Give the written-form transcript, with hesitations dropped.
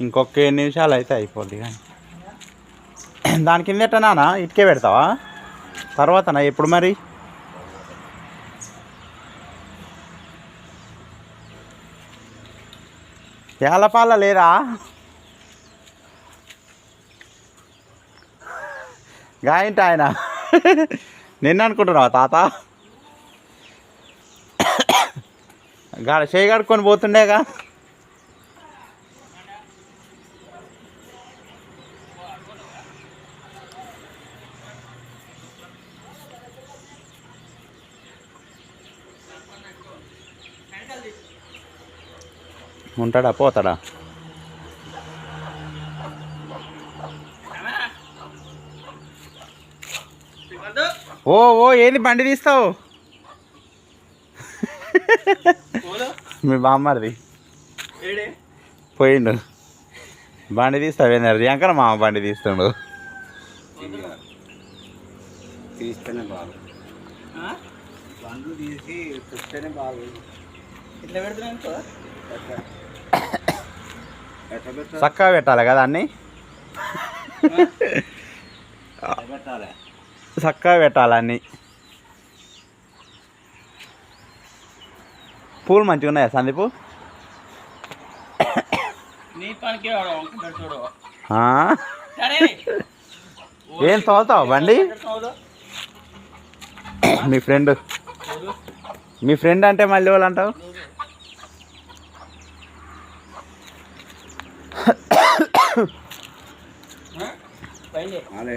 ఇంకొక 7 నిమిషాలు అయితే అయిపోద్ది. కానీ దాని కింద ఎట్టనా ఇటుకే పెడతావా తర్వాతనా ఎప్పుడు మరి? ఏలపాల లేదా? గాయంట ఆయన నిన్న అనుకుంటున్నావా తాత? చేయి కడుక్కొని పోతుండేగా. ఉంటాడా పోతాడా? ఓ ఓ ఏది బండి తీస్తావు? మీ బామ్మది పోయిండు. బండి తీస్తావేంది? రియాంకర్ మామ బండి తీస్తుండు. తీస్తేనే బాగు, బండ్లు తీసి చూస్తేనే బాగు. ఇట్లా పెడుతున్నా చక్కగా పెట్టాలి కదా అన్నీ. పెట్టాలి, చక్కగా పెట్టాలి అన్నీ. పూలు మంచిగా ఉన్నాయా సందీపు? ఏం తోలుతావు బండి? మీ ఫ్రెండ్ అంటే మళ్ళీ వాళ్ళు అంటావు? అలా